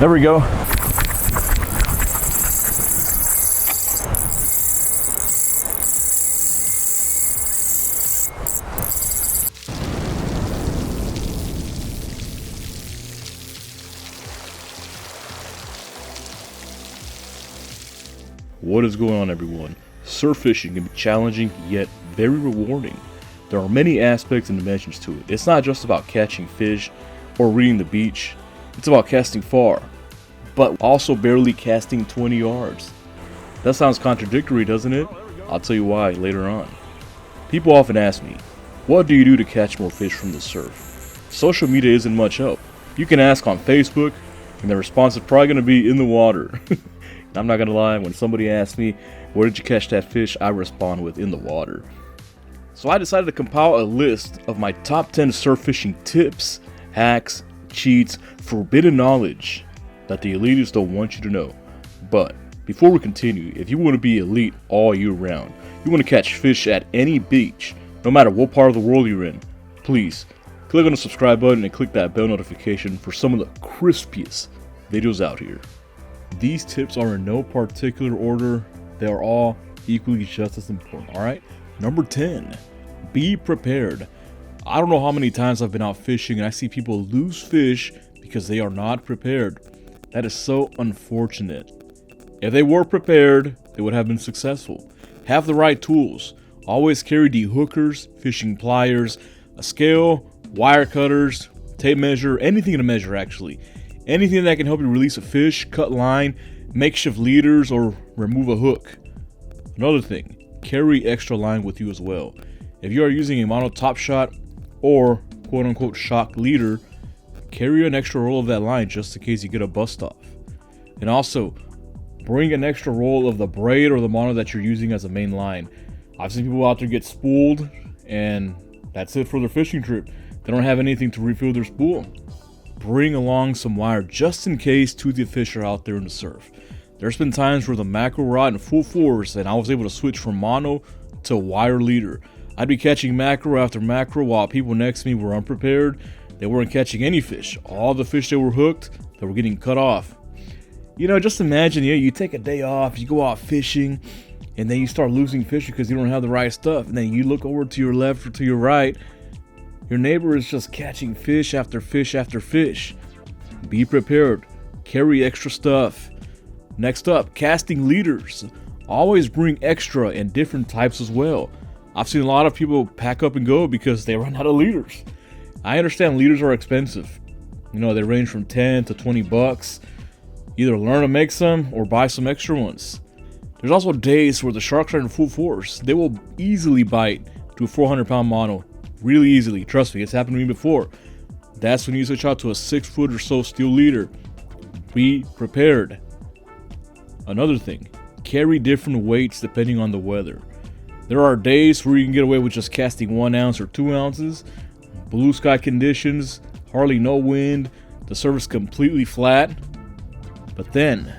There we go. What is going on, everyone? Surf fishing can be challenging yet very rewarding. There are many aspects and dimensions to it. It's not just about catching fish or reading the beach. It's about casting far, but also barely casting 20 yards. That sounds contradictory, doesn't it? I'll tell you why later on. People often ask me, what do you do to catch more fish from the surf? Social media isn't much help. You can ask on Facebook, and the response is probably going to be in the water. I'm not gonna lie, when somebody asks me, where did you catch that fish? I respond with, in the water. So I decided to compile a list of my top 10 surf fishing tips, hacks, cheats, forbidden knowledge that the elitists don't want you to know. But before we continue, if you want to be elite all year round, you want to catch fish at any beach, no matter what part of the world you're in, please click on the subscribe button and click that bell notification for some of the crispiest videos out here. These tips are in no particular order. They are all equally just as important, alright? Number 10, be prepared. I don't know how many times I've been out fishing and I see people lose fish because they are not prepared. That is so unfortunate. If they were prepared, they would have been successful. Have the right tools. Always carry de-hookers, fishing pliers, a scale, wire cutters, tape measure, anything to measure actually. Anything that can help you release a fish, cut line, makeshift leaders, or remove a hook. Another thing, carry extra line with you as well. If you are using a mono top shot or quote unquote shock leader, carry an extra roll of that line just in case you get a bust off. And also, bring an extra roll of the braid or the mono that you're using as a main line. I've seen people out there get spooled and that's it for their fishing trip. They don't have anything to refill their spool. Bring along some wire just in case toothy fish are out there in the surf. There's been times where the mackerel were out in full force and I was able to switch from mono to wire leader. I'd be catching mackerel after mackerel while people next to me were unprepared. They weren't catching any fish. All the fish that were hooked, they were getting cut off. You know, just imagine, you take a day off, you go out fishing, and then you start losing fish because you don't have the right stuff. And then you look over to your left or to your right, your neighbor is just catching fish after fish after fish. Be prepared. Carry extra stuff. Next up, casting leaders. Always bring extra and different types as well. I've seen a lot of people pack up and go because they run out of leaders. I understand leaders are expensive. You know, they range from 10 to 20 bucks. Either learn to make some or buy some extra ones. There's also days where the sharks are in full force. They will easily bite to a 400-pound mono. Really easily. Trust me, it's happened to me before. That's when you switch out to a 6-foot or so steel leader. Be prepared. Another thing, carry different weights depending on the weather. There are days where you can get away with just casting 1 ounce or 2 ounces. Blue sky conditions, hardly no wind, the surface completely flat. But then,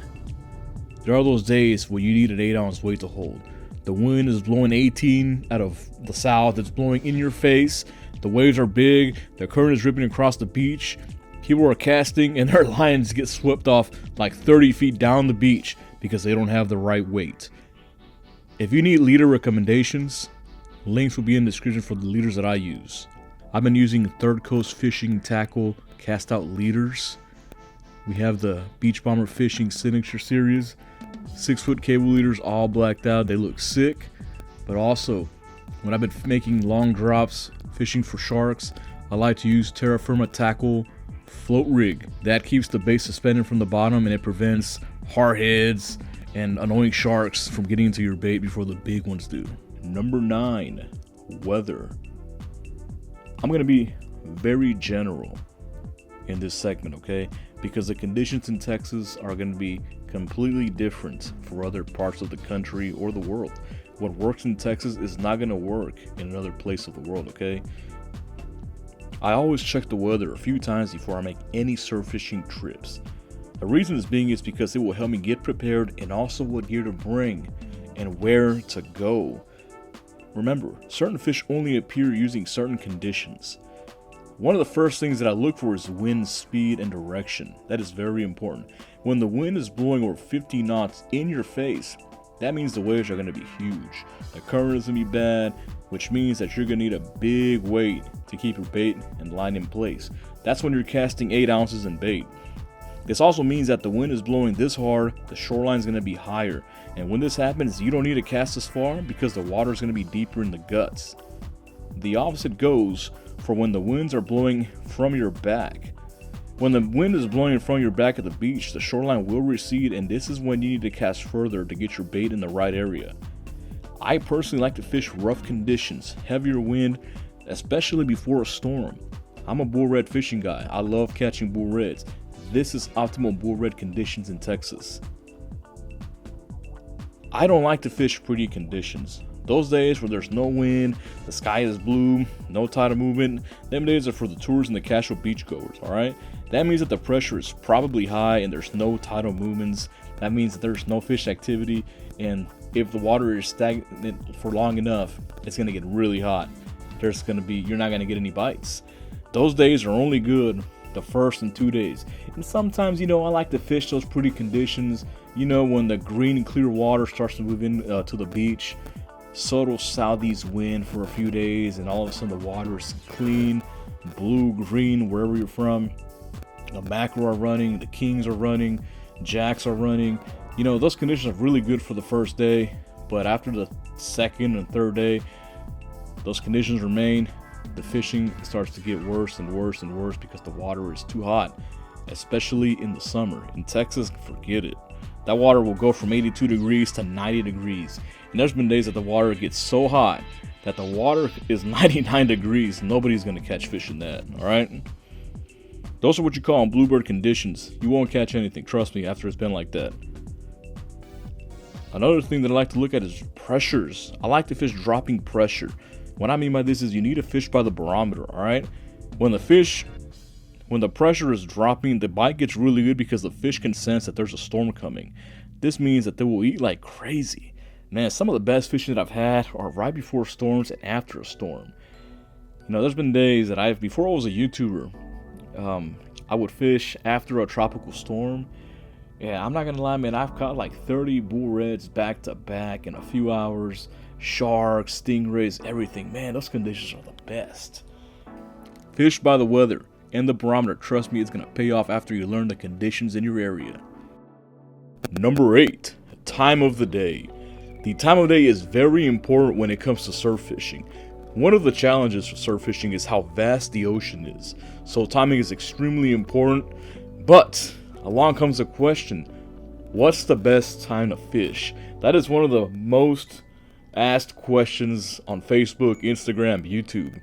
there are those days where you need an 8-ounce weight to hold. The wind is blowing 18 out of the south. It's blowing in your face. The waves are big. The current is ripping across the beach. People are casting and their lines get swept off like 30 feet down the beach because they don't have the right weight. If you need leader recommendations, links will be in the description for the leaders that I use. I've been using Third Coast Fishing Tackle cast out leaders. We have the Beach Bomber Fishing Signature Series. 6-foot cable leaders, all blacked out. They look sick. But also, when I've been making long drops, fishing for sharks, I like to use Terra Firma Tackle Float Rig. That keeps the bait suspended from the bottom and it prevents hardheads and annoying sharks from getting into your bait before the big ones do. Number 9, weather. I'm going to be very general in this segment, okay? Because the conditions in Texas are going to be completely different for other parts of the country or the world. What works in Texas is not going to work in another place of the world, okay? I always check the weather a few times before I make any surf fishing trips. The reason is because it will help me get prepared and also what gear to bring and where to go. Remember, certain fish only appear using certain conditions. One of the first things that I look for is wind speed and direction. That is very important. When the wind is blowing over 50 knots in your face, that means the waves are going to be huge. The current is going to be bad, which means that you're going to need a big weight to keep your bait and line in place. That's when you're casting 8 ounces in bait. This also means that the wind is blowing this hard, the shoreline is going to be higher. And when this happens, you don't need to cast this far because the water is going to be deeper in the guts. The opposite goes for when the winds are blowing from your back. When the wind is blowing from your back at the beach, the shoreline will recede, and this is when you need to cast further to get your bait in the right area. I personally like to fish rough conditions, heavier wind, especially before a storm. I'm a bull red fishing guy. I love catching bull reds. This is optimal bull red conditions in Texas. I don't like to fish pretty conditions. Those days where there's no wind, the sky is blue, no tidal movement, them days are for the tourists and the casual beachgoers, alright? That means that the pressure is probably high and there's no tidal movements. That means that there's no fish activity, and if the water is stagnant for long enough, it's going to get really hot. You're not going to get any bites. Those days are only good the first and 2 days. And sometimes, I like to fish those pretty conditions, when the green and clear water starts to move in to the beach. Subtle southeast wind for a few days, and all of a sudden the water is clean, blue, green, wherever you're from. The mackerel are running, the kings are running, jacks are running. Those conditions are really good for the first day, but after the second and third day, those conditions remain. The fishing starts to get worse and worse and worse because the water is too hot, especially in the summer. In Texas, forget it. That water will go from 82 degrees to 90 degrees. And there's been days that the water gets so hot that the water is 99 degrees. Nobody's going to catch fish in that, all right? Those are what you call bluebird conditions. You won't catch anything, trust me, after it's been like that. Another thing that I like to look at is pressures. I like to fish dropping pressure. What I mean by this is you need to fish by the barometer, all right? When the pressure is dropping, the bite gets really good because the fish can sense that there's a storm coming. This means that they will eat like crazy. Man, some of the best fishing that I've had are right before storms and after a storm. There's been days that before I was a YouTuber, I would fish after a tropical storm. Yeah, I'm not gonna lie, man, I've caught like 30 bull reds back to back in a few hours. Sharks, stingrays, everything. Man, those conditions are the best. Fish by the weather and the barometer. Trust me, it's gonna pay off after you learn the conditions in your area. Number 8, time of the day. The time of day is very important when it comes to surf fishing. One of the challenges for surf fishing is how vast the ocean is, so timing is extremely important. But along comes the question, what's the best time to fish? That is one of the most asked questions on Facebook, Instagram, YouTube.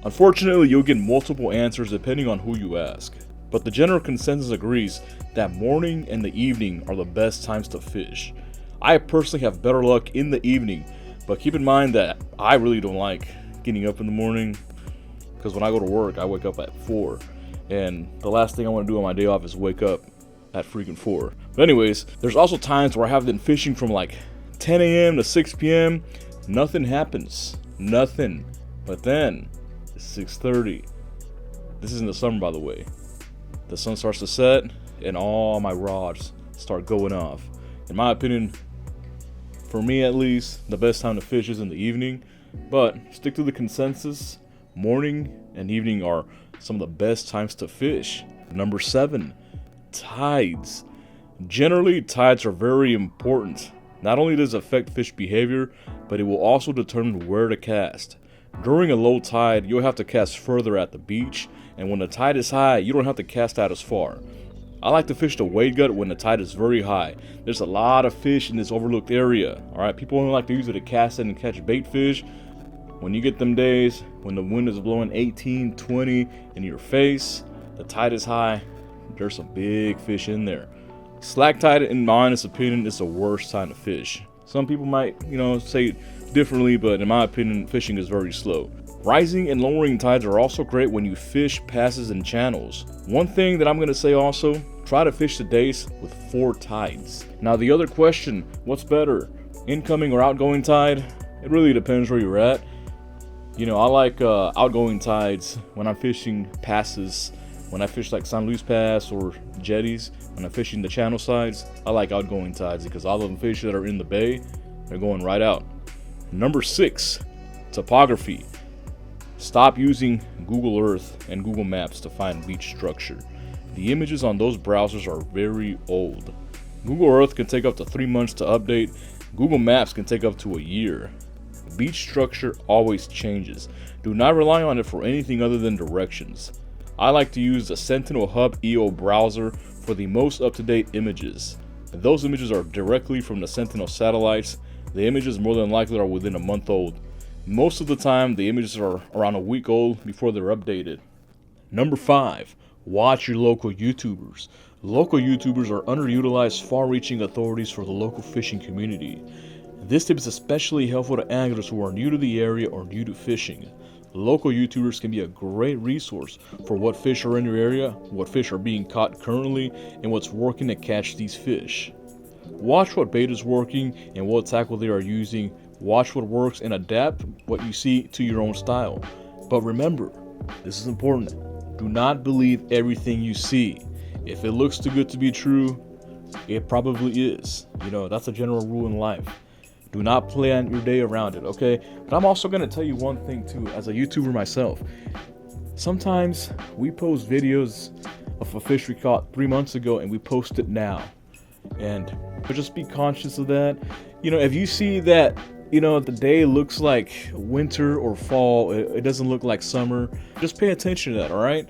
Unfortunately, you'll get multiple answers depending on who you ask, but the general consensus agrees that morning and the evening are the best times to fish. I personally have better luck in the evening, but keep in mind that I really don't like getting up in the morning, because when I go to work, I wake up at 4, and the last thing I want to do on my day off is wake up at freaking 4. But anyways, there's also times where I have been fishing from like 10 a.m. to 6 p.m. Nothing happens. Nothing. But then, it's 6:30. This is in the summer, by the way. The sun starts to set, and all my rods start going off. In my opinion, for me at least, the best time to fish is in the evening. But stick to the consensus. Morning and evening are some of the best times to fish. Number 7, tides. Generally, tides are very important. Not only does it affect fish behavior, but it will also determine where to cast. During a low tide, you'll have to cast further at the beach, and when the tide is high, you don't have to cast out as far. I like to fish the wade gut when the tide is very high. There's a lot of fish in this overlooked area. Alright, people only like to use it to cast in and catch bait fish. When you get them days when the wind is blowing 18, 20 in your face, the tide is high, there's some big fish in there. Slack tide, in my honest opinion, is the worst time to fish. Some people might, say differently, but in my opinion, fishing is very slow. Rising and lowering tides are also great when you fish passes and channels. One thing that I'm going to say also, try to fish the days with 4 tides. Now the other question, what's better, incoming or outgoing tide? It really depends where you're at. You know, I like outgoing tides when I'm fishing passes. When I fish like San Luis Pass or jetties, when I'm fishing the channel sides, I like outgoing tides because all of the fish that are in the bay, they're going right out. Number 6, topography. Stop using Google Earth and Google Maps to find beach structure. The images on those browsers are very old. Google Earth can take up to 3 months to update. Google Maps can take up to a year. Beach structure always changes. Do not rely on it for anything other than directions. I like to use the Sentinel Hub EO browser for the most up-to-date images. Those images are directly from the Sentinel satellites. The images more than likely are within a month old. Most of the time, the images are around a week old before they're updated. Number 5, watch your local YouTubers. Local YouTubers are underutilized, far-reaching authorities for the local fishing community. This tip is especially helpful to anglers who are new to the area or new to fishing. Local YouTubers can be a great resource for what fish are in your area, what fish are being caught currently, and what's working to catch these fish. Watch what bait is working and what tackle they are using. Watch what works and adapt what you see to your own style. But remember, this is important. Do not believe everything you see. If it looks too good to be true, it probably is. You know, that's a general rule in life. Do not plan your day around it, okay? But I'm also going to tell you one thing too, as a YouTuber myself. Sometimes we post videos of a fish we caught 3 months ago and we post it now. And just be conscious of that. You know, if you see that, you know, the day looks like winter or fall, it doesn't look like summer, just pay attention to that, all right?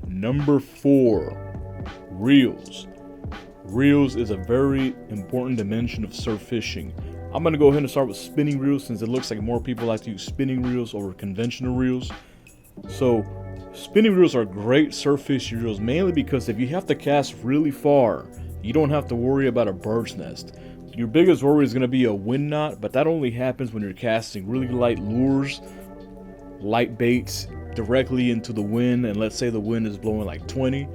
Number 4, reels. Reels is a very important dimension of surf fishing. I'm going to go ahead and start with spinning reels since it looks like more people like to use spinning reels over conventional reels. So spinning reels are great surf fishing reels mainly because if you have to cast really far, you don't have to worry about a bird's nest. Your biggest worry is going to be a wind knot, but that only happens when you're casting really light lures, light baits directly into the wind, and let's say the wind is blowing like 20,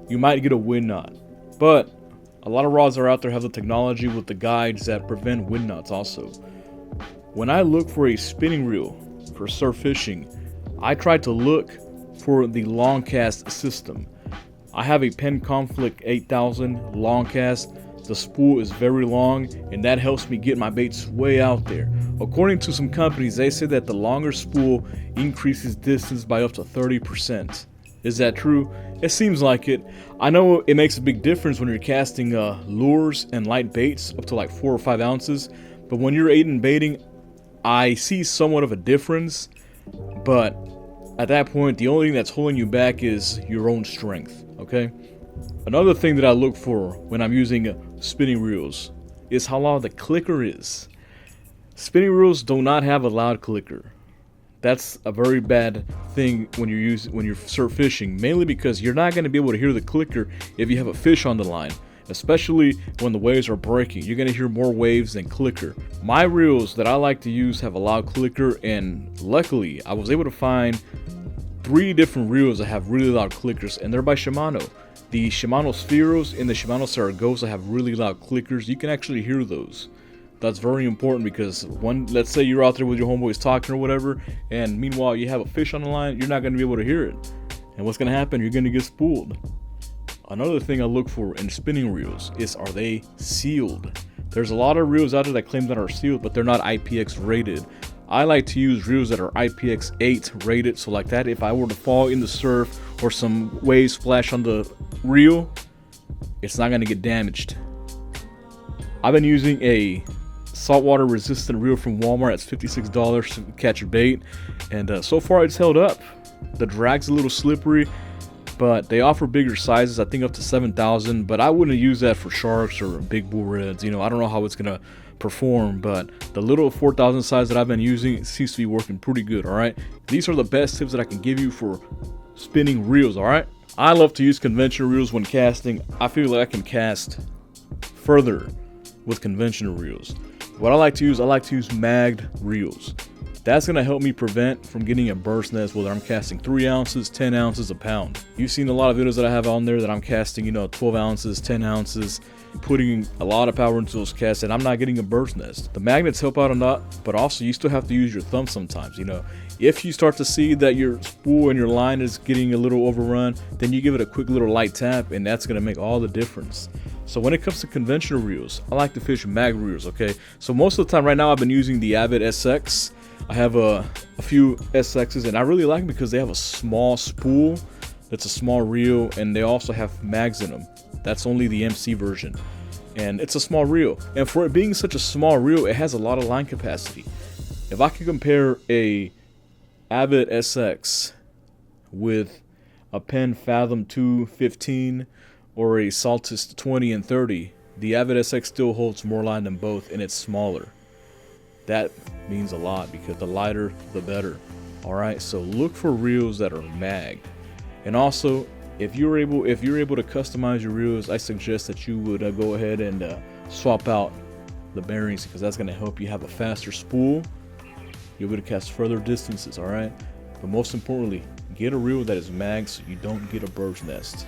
you might get a wind knot. But a lot of rods are out there have the technology with the guides that prevent wind knots also. When I look for a spinning reel for surf fishing, I try to look for the long cast system. I have a Penn Conflict 8000 long cast. The spool is very long and that helps me get my baits way out there. According to some companies, they say that the longer spool increases distance by up to 30%. Is that true? It seems like it. I know it makes a big difference when you're casting lures and light baits up to like 4 or 5 ounces, but when you're aiding baiting, I see somewhat of a difference, but at that point, the only thing that's holding you back is your own strength, okay? Another thing that I look for when I'm using spinning reels is how loud the clicker is. Spinning reels do not have a loud clicker. That's a very bad thing when you're surf fishing, mainly because you're not going to be able to hear the clicker if you have a fish on the line, especially when the waves are breaking. You're going to hear more waves than clicker. My reels that I like to use have a loud clicker, and luckily I was able to find 3 different reels that have really loud clickers, and they're by Shimano. The Shimano Spheros and the Shimano Saragosa have really loud clickers. You can actually hear those. That's very important because let's say you're out there with your homeboys talking or whatever, and meanwhile you have a fish on the line, you're not going to be able to hear it. And what's going to happen? You're going to get spooled. Another thing I look for in spinning reels is, are they sealed? There's a lot of reels out there that claim that are sealed, but they're not IPX rated. I like to use reels that are IPX8 rated, so like that, if I were to fall in the surf or some waves splash on the reel, it's not going to get damaged. I've been using a saltwater resistant reel from Walmart. It's $56 to catch a bait, and so far it's held up. The drag's a little slippery, but they offer bigger sizes, I think up to 7,000, but I wouldn't use that for sharks or big bull reds. You know, I don't know how it's gonna perform, but the little 4,000 size that I've been using seems to be working pretty good. All right, these are the best tips that I can give you for spinning reels. All right, I love to use conventional reels when casting. I feel like I can cast further with conventional reels. What I like to use magged reels. That's going to help me prevent from getting a bird's nest, whether I'm casting 3 ounces, 10 ounces, a pound. You've seen a lot of videos that I have on there that I'm casting, 12 ounces, 10 ounces, putting a lot of power into those casts, and I'm not getting a bird's nest. The magnets help out a lot, but also you still have to use your thumb sometimes. If you start to see that your spool and your line is getting a little overrun, then you give it a quick little light tap, and that's going to make all the difference. So when it comes to conventional reels, I like to fish mag reels, okay? So most of the time right now I've been using the Avid SX. I have a few SXs, and I really like them because they have a small spool that's a small reel, and they also have mags in them. That's only the MC version, and it's a small reel. And for it being such a small reel, it has a lot of line capacity. If I could compare a Avid SX with a Penn Fathom 215 or a Saltus 20 and 30, the Avid SX still holds more line than both, and it's smaller. That means a lot because the lighter, the better. Alright, so look for reels that are magged. And also, if you're able to customize your reels, I suggest that you would go ahead and swap out the bearings, because that's going to help you have a faster spool. You'll be able to cast further distances, alright? But most importantly, get a reel that is magged so you don't get a bird's nest.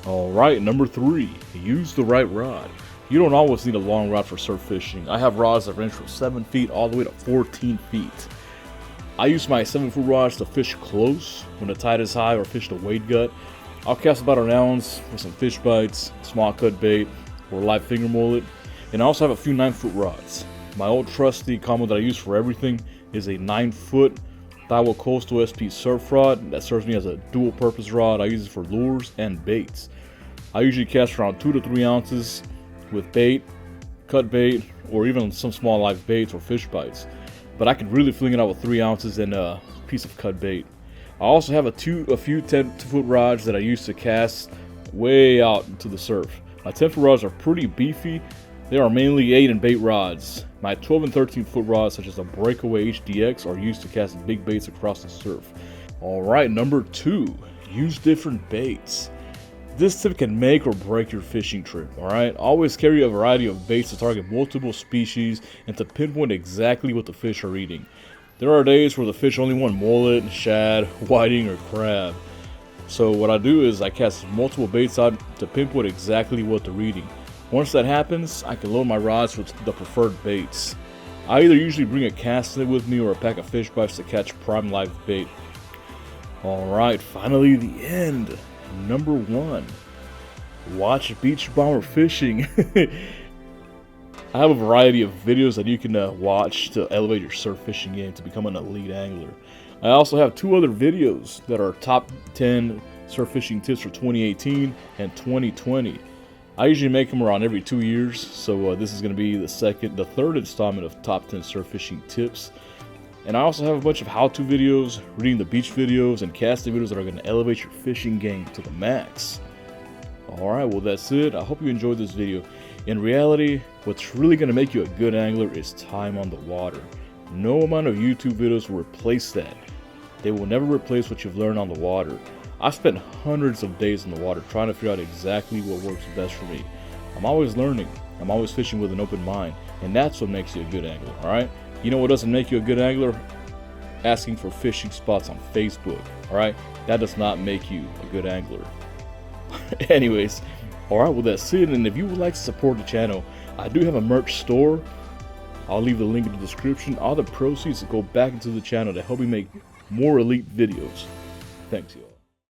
Alright, number 3, use the right rod. You don't always need a long rod for surf fishing. I have rods that range from 7 feet all the way to 14 feet. I use my 7-foot rods to fish close when the tide is high or fish the wade gut. I'll cast about an ounce for some fish bites, small cut bait, or live finger mullet. And I also have a few 9-foot rods. My old trusty combo that I use for everything is a 9-foot Daiwa Coastal SP surf rod that serves me as a dual purpose rod. I use it for lures and baits. I usually cast around 2 to 3 ounces with bait, cut bait, or even some small live baits or fish bites. But I could really fling it out with 3 ounces and a piece of cut bait. I also have a few 10-foot rods that I use to cast way out into the surf. My 10-foot rods are pretty beefy. They are mainly 8 and bait rods. My 12 and 13-foot rods, such as a Breakaway HDX, are used to cast big baits across the surf. Alright, number 2, use different baits. This tip can make or break your fishing trip, alright? Always carry a variety of baits to target multiple species and to pinpoint exactly what the fish are eating. There are days where the fish only want mullet, shad, whiting, or crab. So what I do is I cast multiple baits out to pinpoint exactly what they're eating. Once that happens, I can load my rods with the preferred baits. I either usually bring a cast net with me or a pack of fish bites to catch prime live bait. Alright, finally the end. Number 1, watch beach bomber fishing. I have a variety of videos that you can watch to elevate your surf fishing game to become an elite angler. I also have 2 other videos that are top 10 surf fishing tips for 2018 and 2020. I usually make them around every 2 years, so this is going to be the third installment of top 10 surf fishing tips. And I also have a bunch of how-to videos, reading the beach videos, and casting videos that are going to elevate your fishing game to the max. Alright, well that's it. I hope you enjoyed this video. In reality, what's really going to make you a good angler is time on the water. No amount of YouTube videos will replace that. They will never replace what you've learned on the water. I've spent hundreds of days in the water trying to figure out exactly what works best for me. I'm always learning. I'm always fishing with an open mind. And that's what makes you a good angler, alright? You know what doesn't make you a good angler? Asking for fishing spots on Facebook, alright? That does not make you a good angler. Anyways, alright, well that's it. And if you would like to support the channel, I do have a merch store. I'll leave the link in the description. All the proceeds go back into the channel to help me make more elite videos. Thanks, y'all.